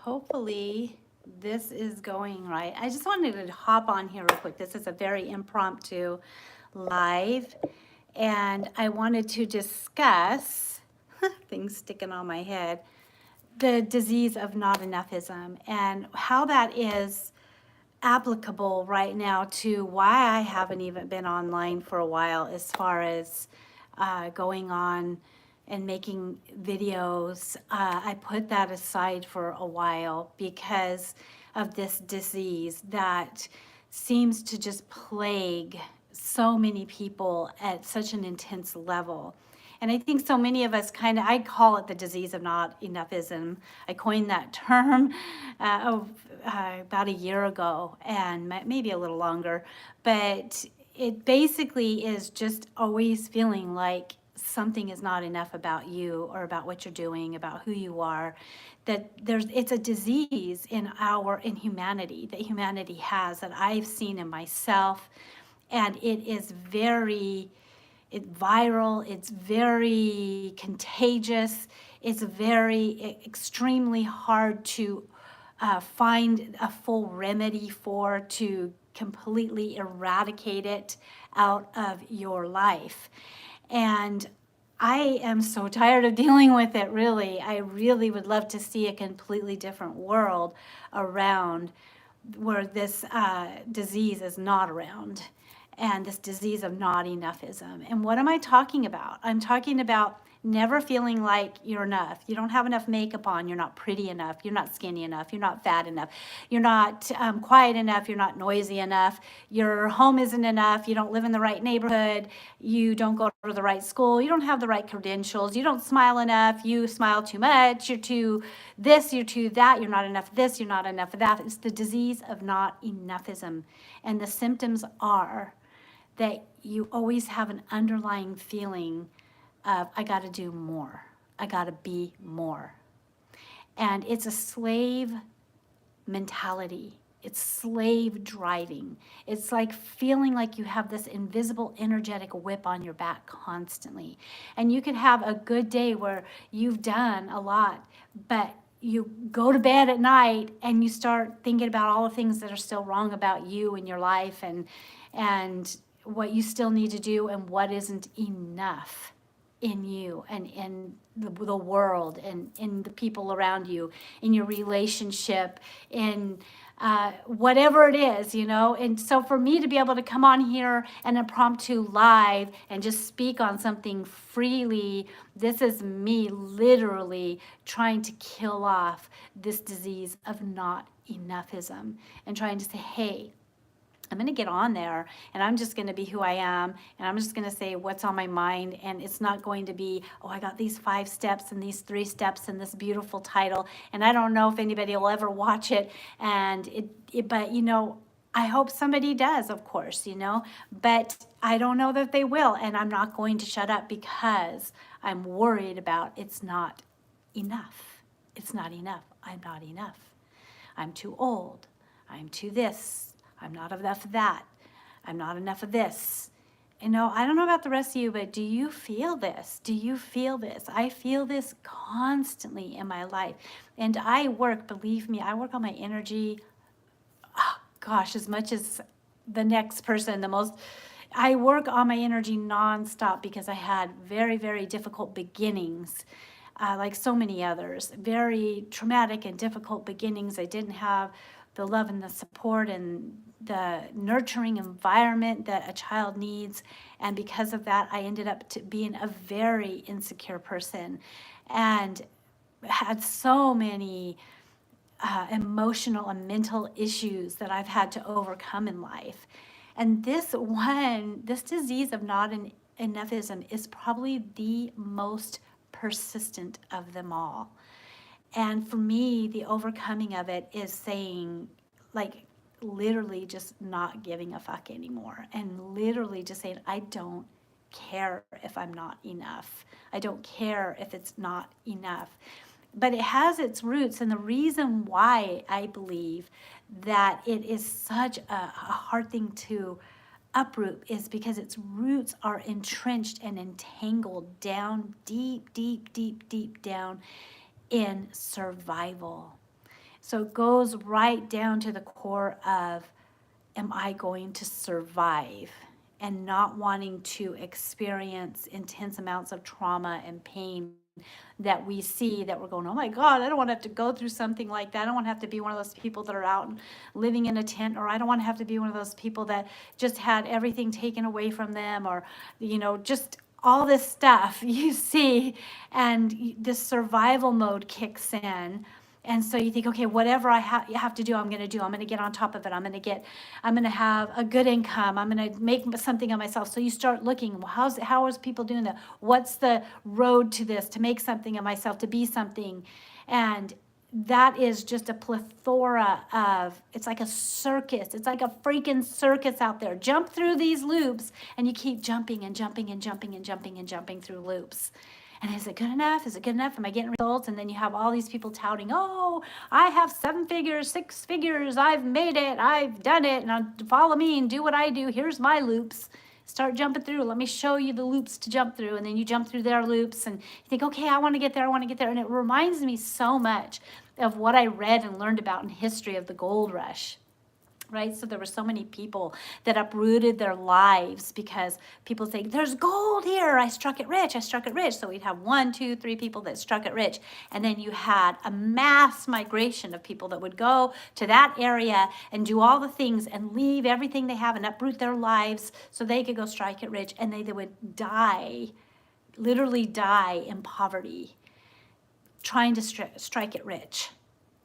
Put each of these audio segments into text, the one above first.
hopefully this is going right. I just wanted to hop on here real quick. This is a very impromptu live, and I wanted to discuss things sticking on my head, the disease of not-enoughism and how that is applicable right now to why I haven't even been online for a while as far as going on and making videos. I put that aside for a while because of this disease that seems to just plague so many people at such an intense level. And I think so many of us I call it the disease of not enoughism. I coined that term about a year ago, and maybe a little longer. But it basically is just always feeling like something is not enough about you or about what you're doing, about who you are. It's a disease in humanity that humanity has, that I've seen in myself, and it's viral, it's very contagious, it's very extremely hard to find a full remedy to completely eradicate it out of your life. And I am so tired of dealing with it, really. I really would love to see a completely different world around where this disease is not around, and this disease of not enoughism. And what am I talking about? I'm talking about never feeling like you're enough. You don't have enough makeup on. You're not pretty enough. You're not skinny enough. You're not fat enough. You're not quiet enough. You're not noisy enough. Your home isn't enough. You don't live in the right neighborhood. You don't go to the right school. You don't have the right credentials. You don't smile enough. You smile too much. You're too this. You're too that. You're not enough of this. You're not enough of that. It's the disease of not enoughism. And the symptoms are that you always have an underlying feeling of, I got to do more. I got to be more. And it's a slave mentality. It's slave driving. It's like feeling like you have this invisible energetic whip on your back constantly. And you could have a good day where you've done a lot, but you go to bed at night and you start thinking about all the things that are still wrong about you and your life, and what you still need to do and what isn't enough in you and in the world and in the people around you, in your relationship, in whatever it is, you know. And so for me to be able to come on here and impromptu live and just speak on something freely, this is me literally trying to kill off this disease of not enoughism and trying to say, hey, I'm going to get on there and I'm just going to be who I am, and I'm just going to say what's on my mind. And it's not going to be, oh, I got these 5 steps and these 3 steps and this beautiful title. And I don't know if anybody will ever watch it. And but you know, I hope somebody does, of course, you know, but I don't know that they will. And I'm not going to shut up because I'm worried about it's not enough. It's not enough. I'm not enough. I'm too old. I'm too this. I'm not enough of that. I'm not enough of this. You know, I don't know about the rest of you, but do you feel this? Do you feel this? I feel this constantly in my life. And I work, believe me, I work on my energy, oh, gosh, as much as the next person, I work on my energy nonstop because I had very, very difficult beginnings. Like so many others, very traumatic and difficult beginnings. I didn't have the love and the support and the nurturing environment that a child needs. And because of that, I ended up being a very insecure person and had so many emotional and mental issues that I've had to overcome in life. And this disease of not enoughism is probably the most persistent of them all. And for me, the overcoming of it is saying, like, literally just not giving a fuck anymore. And literally just saying, I don't care if I'm not enough. I don't care if it's not enough. But it has its roots. And the reason why I believe that it is such a hard thing to uproot is because its roots are entrenched and entangled down deep, deep, deep, deep down in survival. So it goes right down to the core of, am I going to survive? And not wanting to experience intense amounts of trauma and pain that we see, that we're going, oh my God, I don't want to have to go through something like that. I don't want to have to be one of those people that are out and living in a tent, or I don't want to have to be one of those people that just had everything taken away from them, or, just all this stuff you see, and this survival mode kicks in. And so you think, okay, whatever I have to do, I'm going to do. I'm going to get on top of it. I'm going to have a good income. I'm going to make something of myself. So you start looking, well, how is people doing that? What's the road to this, to make something of myself, to be something? And that is just a plethora of, it's like a circus. It's like a freaking circus out there. Jump through these loops, and you keep jumping and jumping and jumping and jumping and jumping through loops. And is it good enough? Is it good enough? Am I getting results? And then you have all these people touting, oh, I have 7 figures, 6 figures. I've made it. I've done it. And follow me and do what I do. Here's my loops. Start jumping through. Let me show you the loops to jump through. And then you jump through their loops and you think, okay, I want to get there. I want to get there. And it reminds me so much of what I read and learned about in history of the gold rush. Right? So there were so many people that uprooted their lives because people say, there's gold here. I struck it rich. I struck it rich. So we'd have 1, 2, 3 people that struck it rich. And then you had a mass migration of people that would go to that area and do all the things and leave everything they have and uproot their lives so they could go strike it rich. And they would die, literally die in poverty, trying to strike it rich,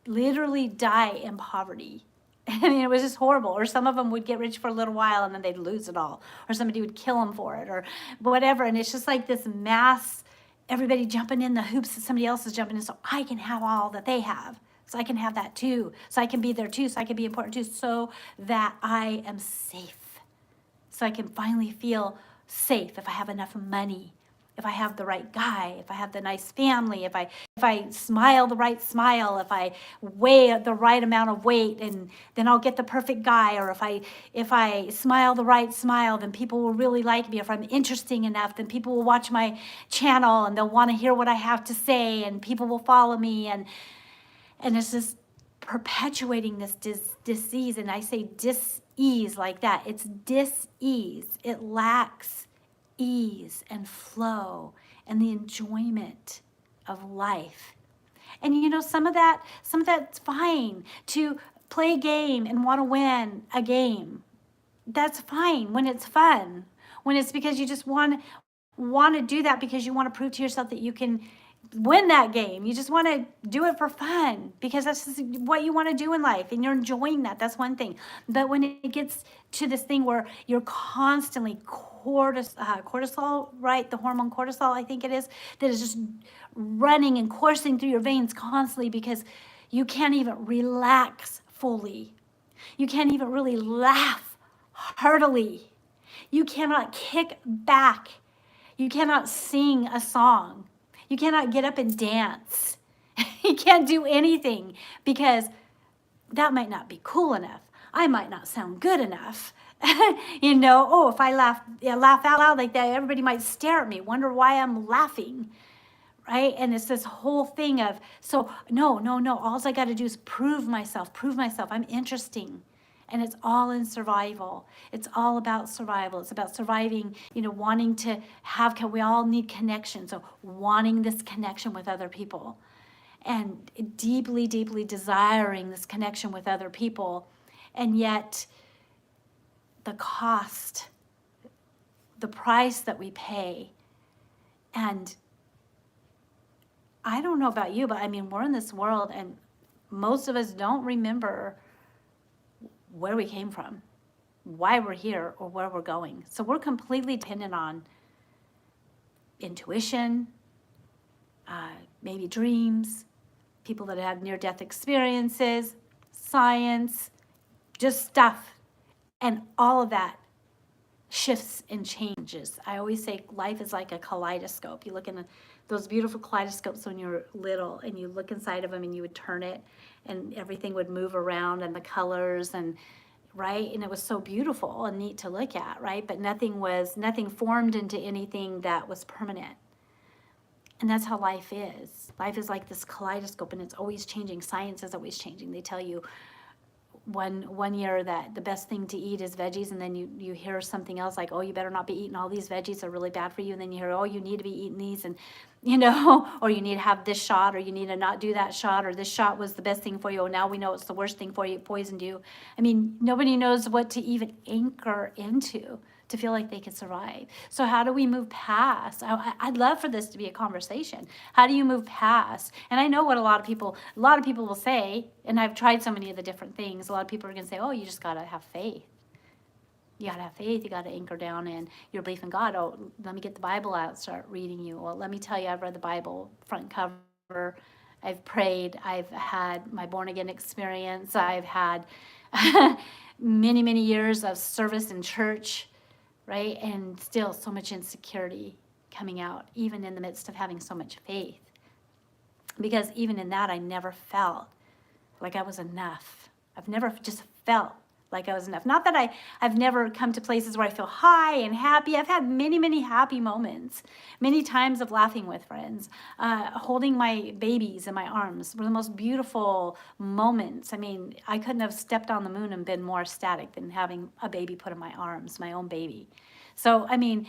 literally die in poverty. I mean, it was just horrible. Or some of them would get rich for a little while and then they'd lose it all. Or somebody would kill them for it or whatever. And it's just like this mass, everybody jumping in the hoops that somebody else is jumping in. So I can have all that they have. So I can have that too. So I can be there too. So I can be important too. So that I am safe. So I can finally feel safe if I have enough money, if I have the right guy, if I have the nice family, if I smile the right smile, if I weigh the right amount of weight, and then I'll get the perfect guy. Or if I smile the right smile, then people will really like me. If I'm interesting enough, then people will watch my channel and they'll want to hear what I have to say, and people will follow me. And it's just perpetuating this disease. And I say dis-ease like that. It's dis-ease. It lacks ease and flow and the enjoyment of life. And some of that's fine. To play a game and want to win a game, that's fine when it's fun. When it's because you just want to do that because you want to prove to yourself that you can win that game. You just want to do it for fun because that's just what you want to do in life and you're enjoying that. That's one thing. But when it gets to this thing where you're constantly cortisol, right? The hormone cortisol, I think it is, that is just running and coursing through your veins constantly because you can't even relax fully. You can't even really laugh heartily. You cannot kick back. You cannot sing a song. You cannot get up and dance. You can't do anything because that might not be cool enough. I might not sound good enough. Oh, if I laugh out loud like that, everybody might stare at me, wonder why I'm laughing, right? And it's this whole thing of, so no. All I got to do is prove myself. I'm interesting. And it's all in survival. It's all about survival. It's about surviving, wanting to have, we all need connection. So wanting this connection with other people and deeply, deeply desiring this connection with other people. And yet the cost, the price that we pay. And I don't know about you, but I mean, we're in this world and most of us don't remember where we came from, why we're here, or where we're going. So we're completely dependent on intuition, maybe dreams, people that have near-death experiences, science, just stuff. And all of that shifts and changes. I always say life is like a kaleidoscope. You look in those beautiful kaleidoscopes when you're little and you look inside of them and you would turn it and everything would move around and the colors and right. And it was so beautiful and neat to look at, right? But nothing formed into anything that was permanent. And that's how life is. Life is like this kaleidoscope, and it's always changing. Science is always changing. They tell you one year that the best thing to eat is veggies, and then you hear something else like, oh, you better not be eating all these veggies, are really bad for you. And then you hear, oh, you need to be eating these, and or you need to have this shot, or you need to not do that shot, or this shot was the best thing for you, oh, now we know it's the worst thing for you, it poisoned you. I mean, nobody knows what to even anchor into to feel like they could survive. So how do we move past? I'd love for this to be a conversation. How do you move past? And I know what a lot of people will say, and I've tried so many of the different things. A lot of people are going to say, oh, you just got to have faith. You got to have faith. You got to anchor down in your belief in God. Oh, let me get the Bible out, start reading you. Well, let me tell you, I've read the Bible front and cover. I've prayed. I've had my born again experience. I've had many, many years of service in church, right? And still so much insecurity coming out, even in the midst of having so much faith. Because even in that, I never felt like I was enough. I've never just felt like I was enough. Not that I've never come to places where I feel high and happy. I've had many, many happy moments, many times of laughing with friends, holding my babies in my arms were the most beautiful moments. I mean, I couldn't have stepped on the moon and been more ecstatic than having a baby put in my arms, my own baby. So, I mean,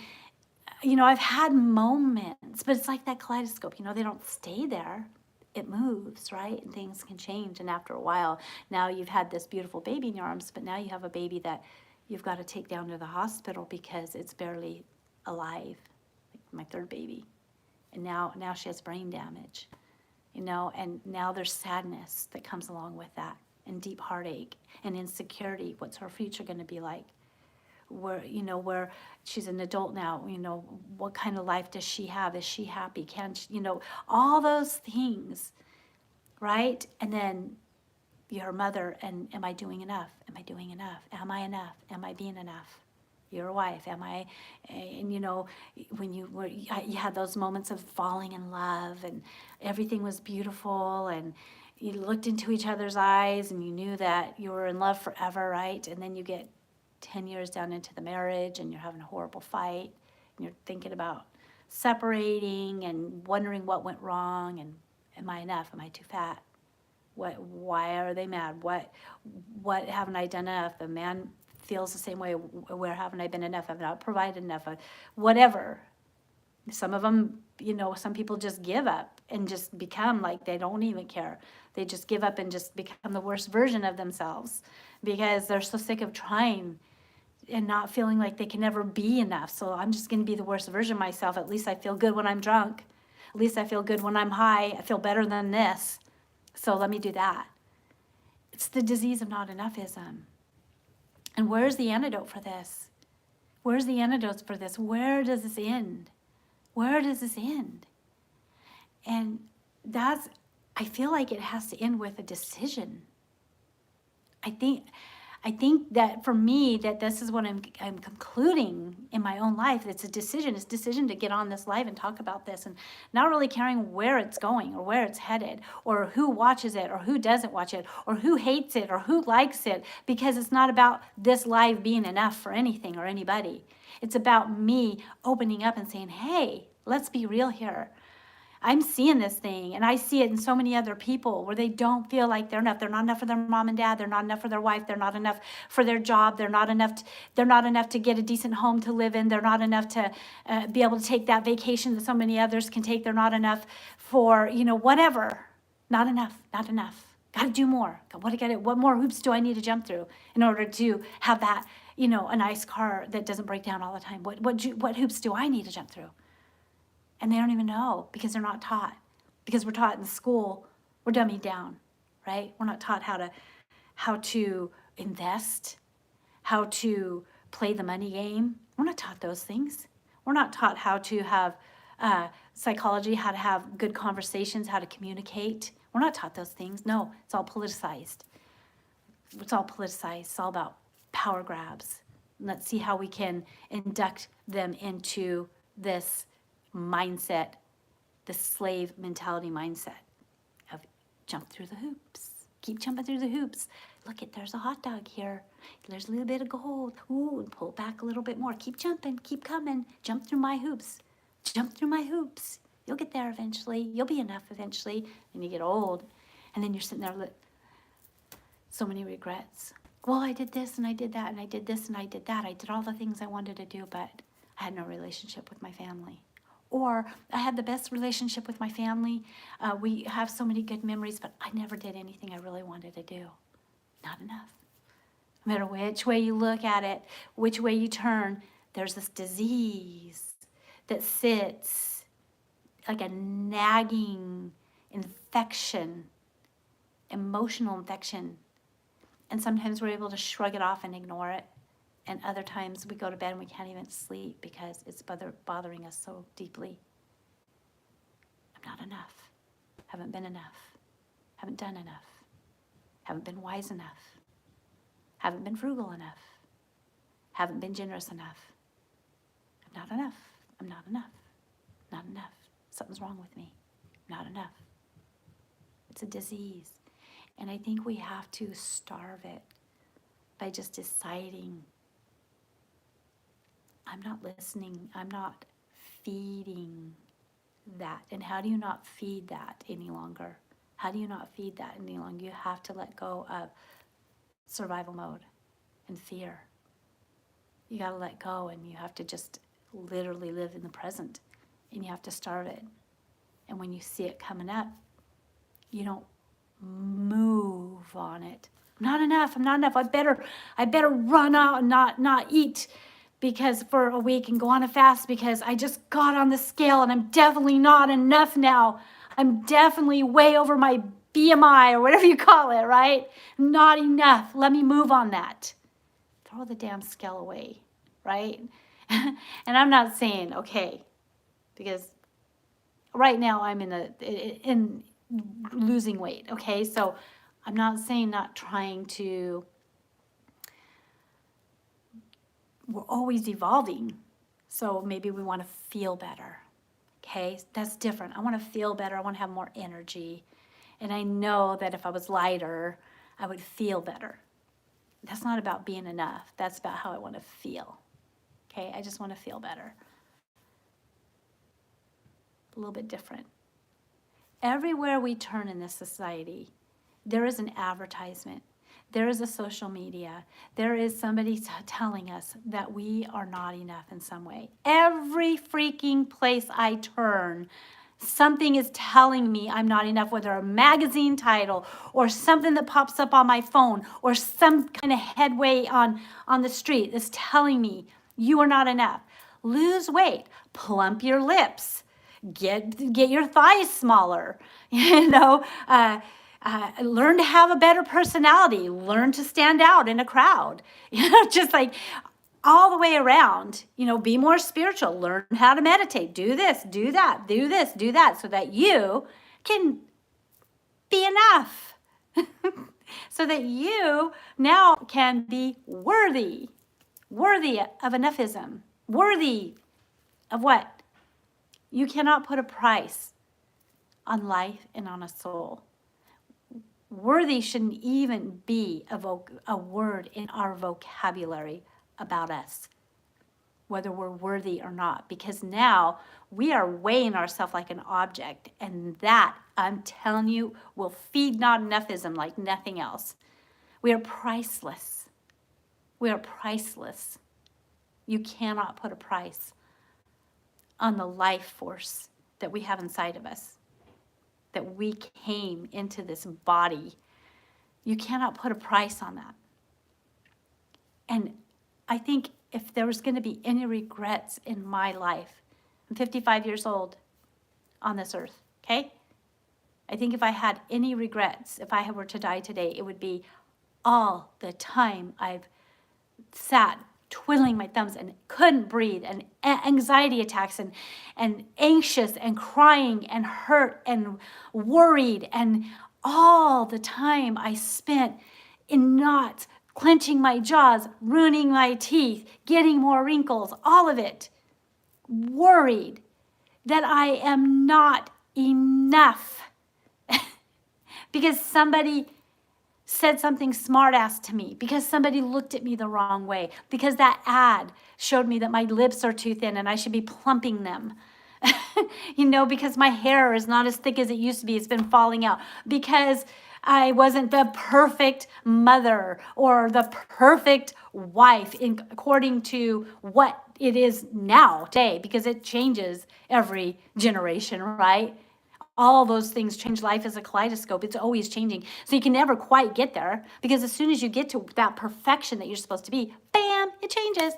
I've had moments, but it's like that kaleidoscope, they don't stay there. It moves, right? And things can change. And after a while, now you've had this beautiful baby in your arms, but now you have a baby that you've got to take down to the hospital because it's barely alive, like my third baby. And now she has brain damage, and now there's sadness that comes along with that, and deep heartache and insecurity. What's her future going to be like? Where she's an adult now, what kind of life does she have? Is she happy? Can she, all those things, right? And then you're a mother, and am I doing enough? Am I doing enough? Am I enough? Am I being enough? You're a wife, am I? And when you had those moments of falling in love, and everything was beautiful, and you looked into each other's eyes, and you knew that you were in love forever, right? And then you get 10 years down into the marriage, and you're having a horrible fight, and you're thinking about separating and wondering what went wrong, and am I enough? Am I too fat? Why are they mad? What haven't I done enough? The man feels the same way. Where haven't I been enough? Have I not provided enough? Whatever. Some of them, some people just give up and just become like they don't even care. They just give up and just become the worst version of themselves because they're so sick of trying and not feeling like they can never be enough. So I'm just going to be the worst version of myself. At least I feel good when I'm drunk. At least I feel good when I'm high. I feel better than this. So let me do that. It's the disease of not-enoughism. And where's the antidote for this? Where's the antidote for this? Where does this end? Where does this end? And I feel like it has to end with a decision. I think that for me, that this is what I'm concluding in my own life. It's a decision. It's a decision to get on this live and talk about this, and not really caring where it's going or where it's headed or who watches it or who doesn't watch it or who hates it or who likes it, because it's not about this live being enough for anything or anybody. It's about me opening up and saying, hey, let's be real here. I'm seeing this thing, and I see it in so many other people where they don't feel like they're enough. They're not enough for their mom and dad. They're not enough for their wife. They're not enough for their job. They're not enough to get a decent home to live in. They're not enough to be able to take that vacation that so many others can take. They're not enough for, whatever. Not enough. Not enough. Got to do more. What more hoops do I need to jump through in order to have that, a nice car that doesn't break down all the time? What hoops do I need to jump through? And they don't even know because they're not taught. Because we're taught in school, we're dummied down, right? We're not taught how to invest, how to play the money game. We're not taught those things. We're not taught how to have psychology, how to have good conversations, how to communicate. We're not taught those things. No, it's all politicized. It's all politicized. It's all about power grabs. Let's see how we can induct them into this mindset, the slave mentality mindset of jump through the hoops. Keep jumping through the hoops. Look, there's a hot dog here. There's a little bit of gold. Ooh, and pull back a little bit more. Keep jumping. Keep coming. Jump through my hoops. Jump through my hoops. You'll get there eventually. You'll be enough eventually. And you get old. And then you're sitting there with so many regrets. Well, I did this and I did that and I did this and I did that. I did all the things I wanted to do, but I had no relationship with my family. Or I had the best relationship with my family. We have so many good memories, but I never did anything I really wanted to do. Not enough. No matter which way you look at it, which way you turn, there's this disease that sits like a nagging infection, emotional infection. And sometimes we're able to shrug it off and ignore it. And other times we go to bed and we can't even sleep because it's bothering us so deeply. I'm not enough. Haven't been enough. Haven't done enough. Haven't been wise enough. Haven't been frugal enough. Haven't been generous enough. I'm not enough. I'm not enough. Not enough. Something's wrong with me. Not enough. It's a disease. And I think we have to starve it by just deciding, I'm not listening, I'm not feeding that. And how do you not feed that any longer? How do you not feed that any longer? You have to let go of survival mode and fear. You got to let go, and you have to just literally live in the present, and you have to starve it. And when you see it coming up, you don't move on it. I'm not enough. I'm not enough. I better run out and not eat because for a week and go on a fast because I just got on the scale and I'm definitely not enough now. I'm definitely way over my BMI or whatever you call it, right? Not enough. Let me move on that. Throw the damn scale away, right? And I'm not saying, okay, because right now I'm in losing weight, okay? So I'm not saying not trying to, we're always evolving. So maybe we want to feel better, okay? That's different. I want to feel better. I want to have more energy. And I know that if I was lighter, I would feel better. That's not about being enough. That's about how I want to feel, okay? I just want to feel better. A little bit different. Everywhere we turn in this society, there is an advertisement. There is a social media. There is somebody telling us that we are not enough in some way. Every freaking place I turn, something is telling me I'm not enough, whether a magazine title or something that pops up on my phone or some kind of headway on the street is telling me you are not enough. Lose weight, plump your lips, get your thighs smaller, learn to have a better personality, learn to stand out in a crowd, just like all the way around, be more spiritual, learn how to meditate, do this, do that, do this, do that, so that you can be enough, so that you now can be worthy of enoughism, worthy of what? You cannot put a price on life and on a soul. Worthy shouldn't even be a word in our vocabulary about us, whether we're worthy or not, because now we are weighing ourselves like an object, and that, I'm telling you, will feed not-enoughism like nothing else. We are priceless. We are priceless. You cannot put a price on the life force that we have inside of us, that we came into this body. You cannot put a price on that. And I think if there was going to be any regrets in my life, I'm 55 years old on this earth, okay? I think if I had any regrets, if I were to die today, it would be all the time I've sat twiddling my thumbs and couldn't breathe, and anxiety attacks, and anxious and crying and hurt and worried, and all the time I spent in knots, clenching my jaws, ruining my teeth, getting more wrinkles, all of it, worried that I am not enough because somebody said something smart-ass to me, because somebody looked at me the wrong way, because that ad showed me that my lips are too thin and I should be plumping them. Because my hair is not as thick as it used to be. It's been falling out because I wasn't the perfect mother or the perfect wife according to what it is now, today, because it changes every generation, right? All those things change. Life as a kaleidoscope. It's always changing. So you can never quite get there, because as soon as you get to that perfection that you're supposed to be, bam, it changes.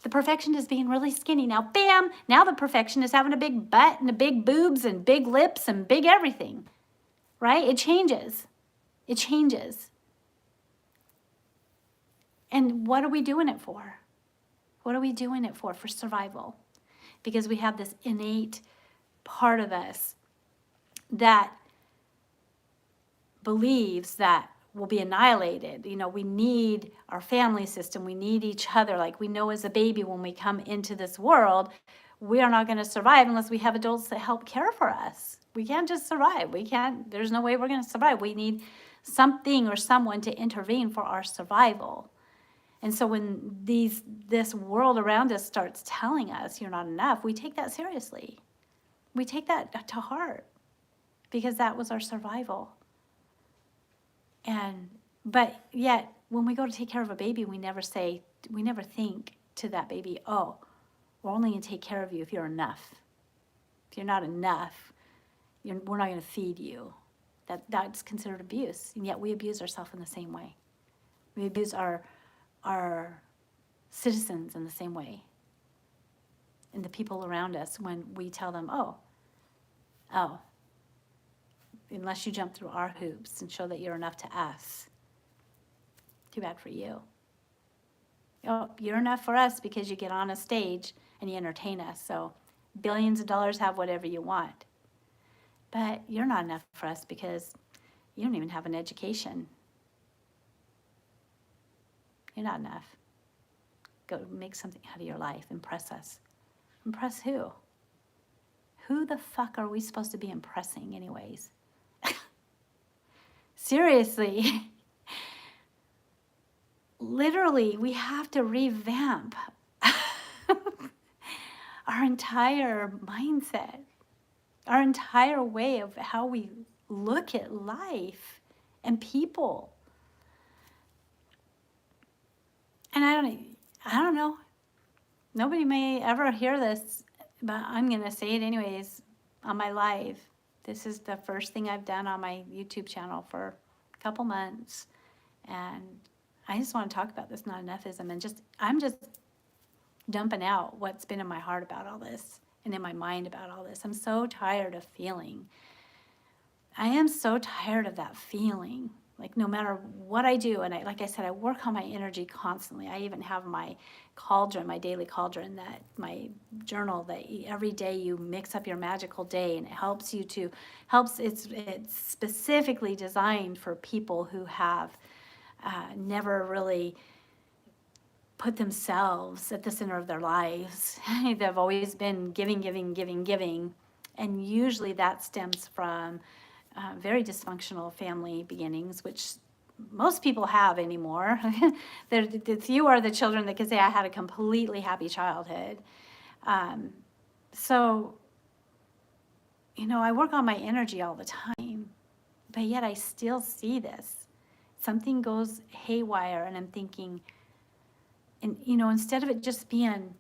The perfection is being really skinny now. Bam! Now the perfection is having a big butt and a big boobs and big lips and big everything, right? It changes. It changes. And what are we doing it for? What are we doing it for? For survival. Because we have this innate part of us that believes that we'll be annihilated. We need our family system. We need each other. Like we know as a baby when we come into this world, we are not going to survive unless we have adults that help care for us. We can't just survive. There's no way we're going to survive. We need something or someone to intervene for our survival. And so when this world around us starts telling us you're not enough, we take that seriously. We take that to heart, because that was our survival. But yet, when we go to take care of a baby, we never think to that baby, oh, we're only going to take care of you if you're enough. If you're not enough, we're not going to feed you. That's considered abuse. And yet we abuse ourselves in the same way. We abuse our citizens in the same way. And the people around us, when we tell them, oh, unless you jump through our hoops and show that you're enough to us, too bad for you. Oh, you're enough for us because you get on a stage and you entertain us. So billions of dollars, have whatever you want. But you're not enough for us because you don't even have an education. You're not enough. Go make something out of your life. Impress us. Impress who? Who the fuck are we supposed to be impressing anyways? Seriously. Literally, we have to revamp our entire mindset, our entire way of how we look at life and people. And I don't know. Nobody may ever hear this, but I'm going to say it anyways on my live. This is the first thing I've done on my YouTube channel for a couple months. And I just want to talk about this not-enoughism, and I'm just dumping out what's been in my heart about all this and in my mind about all this. I'm so tired of feeling. I am so tired of that feeling. Like no matter what I do, and like I said, I work on my energy constantly. I even have my cauldron, my daily cauldron, my journal that every day you mix up your magical day, and it helps you to, it's specifically designed for people who have never really put themselves at the center of their lives. They've always been giving. And usually that stems from very dysfunctional family beginnings, which most people have anymore. The few are the children that can say, I had a completely happy childhood. So, I work on my energy all the time, but yet I still see this. Something goes haywire, and I'm thinking, and instead of it just being,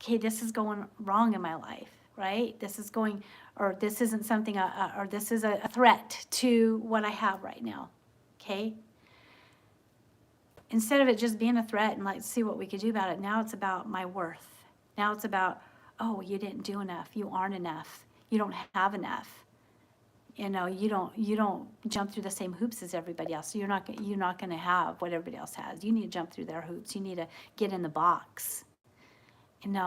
okay, this is going wrong in my life, right? This is going, or this isn't something, or this is a threat to what I have right now, okay? Instead of it just being a threat and let's see what we could do about it, now it's about my worth. Now it's about, oh, you didn't do enough. You aren't enough. You don't have enough. You don't jump through the same hoops as everybody else. So you're not going to have what everybody else has. You need to jump through their hoops. You need to get in the box. And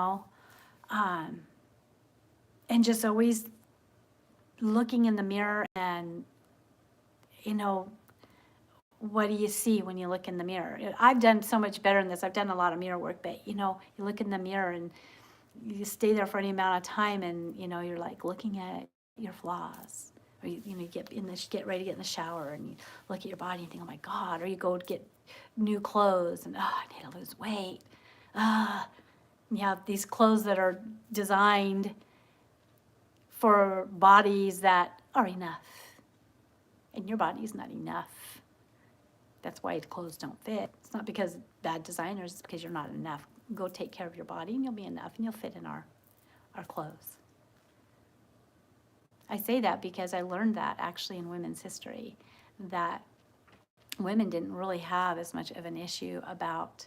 just always looking in the mirror and, what do you see when you look in the mirror? I've done so much better in this. I've done a lot of mirror work, but, you look in the mirror and you stay there for any amount of time, and, you're like looking at your flaws. Or you get ready to get in the shower, and you look at your body and think, oh my God. Or you go to get new clothes, and I need to lose weight. You have these clothes that are designed for bodies that are enough. And your body is not enough. That's why clothes don't fit. It's not because bad designers, it's because you're not enough. Go take care of your body and you'll be enough and you'll fit in our clothes. I say that because I learned that actually in women's history, that women didn't really have as much of an issue about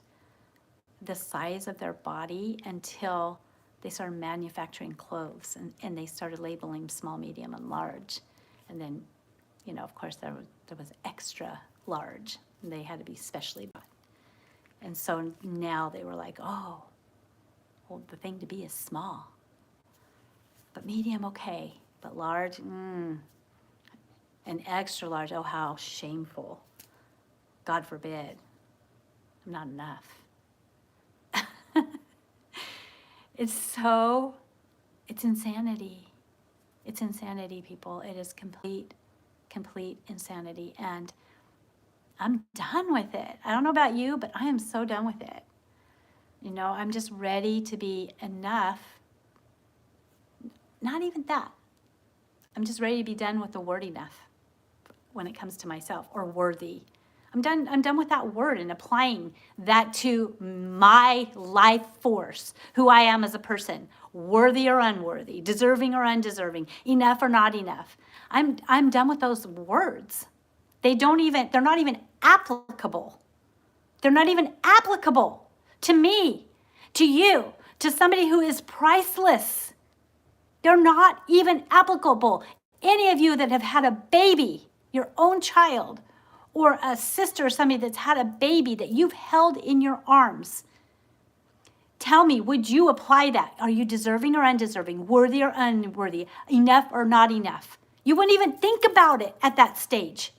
the size of their body until they started manufacturing clothes and they started labeling small, medium, and large. And then, you know, of course, there was extra large, and they had to be specially bought. And so now they were like, oh, well, the thing to be is small. But medium, okay. But large, and extra large, oh, how shameful. God forbid. I'm not enough. It's insanity. It's insanity, people. It is complete insanity. And I'm done with it. I don't know about you, but I am so done with it. You know, I'm just ready to be enough. Not even that. I'm just ready to be done with the word enough when it comes to myself, or worthy. I'm done with that word and applying that to my life force, who I am as a person, worthy or unworthy, deserving or undeserving, enough or not enough. I'm done with those words. They're not even applicable. They're not even applicable to me, to you, to somebody who is priceless. They're not even applicable. Any of you that have had a baby, your own child, or a sister or somebody that's had a baby that you've held in your arms, tell me, would you apply that? Are you deserving or undeserving, worthy or unworthy, enough or not enough? You wouldn't even think about it at that stage.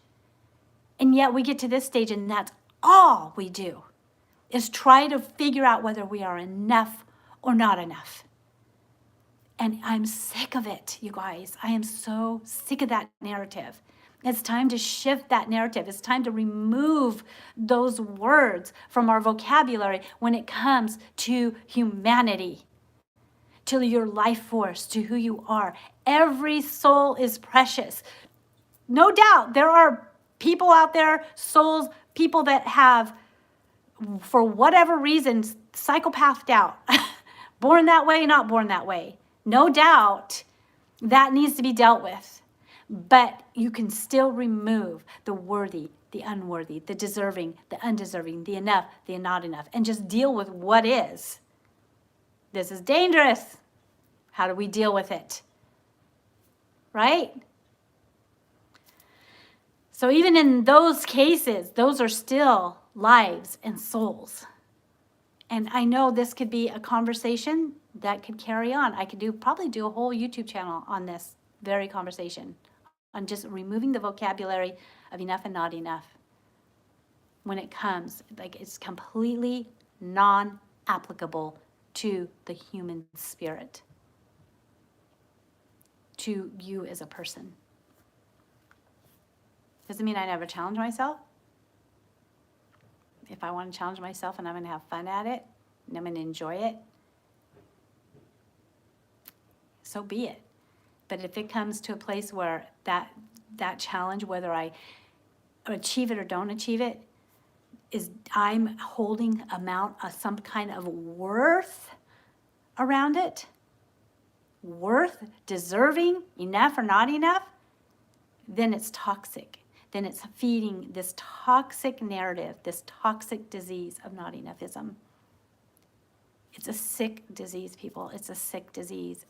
And yet we get to this stage and that's all we do, is try to figure out whether we are enough or not enough. And I'm sick of it, you guys. I am so sick of that narrative. It's time to shift that narrative. It's time to remove those words from our vocabulary when it comes to humanity, to your life force, to who you are. Every soul is precious. No doubt there are people out there, souls, people that have, for whatever reason, psychopathed out. Born that way, not born that way. No doubt that needs to be dealt with. But you can still remove the worthy, the unworthy, the deserving, the undeserving, the enough, the not enough, and just deal with what is. This is dangerous. How do we deal with it? Right? So even in those cases, those are still lives and souls. And I know this could be a conversation that could carry on. I could probably do a whole YouTube channel on this very conversation, on just removing the vocabulary of enough and not enough. When it comes, like, it's completely non-applicable to the human spirit, to you as a person. Doesn't mean I never challenge myself. If I want to challenge myself and I'm going to have fun at it, and I'm going to enjoy it, so be it. But if it comes to a place where that challenge, whether I achieve it or don't achieve it, is I'm holding some kind of worth around it, worth, deserving, enough or not enough, then it's toxic. Then it's feeding this toxic narrative, this toxic disease of not-enoughism. It's a sick disease, people. It's a sick disease.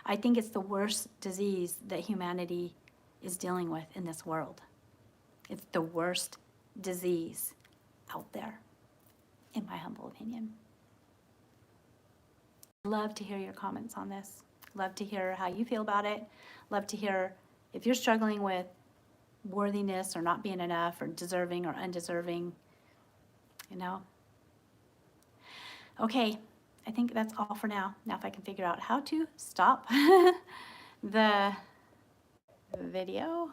I think it's the worst disease that humanity is dealing with in this world. It's the worst disease out there, in my humble opinion. Love to hear your comments on this. Love to hear how you feel about it. Love to hear if you're struggling with worthiness or not being enough or deserving or undeserving, you know. Okay, I think that's all for now. Now if I can figure out how to stop the video.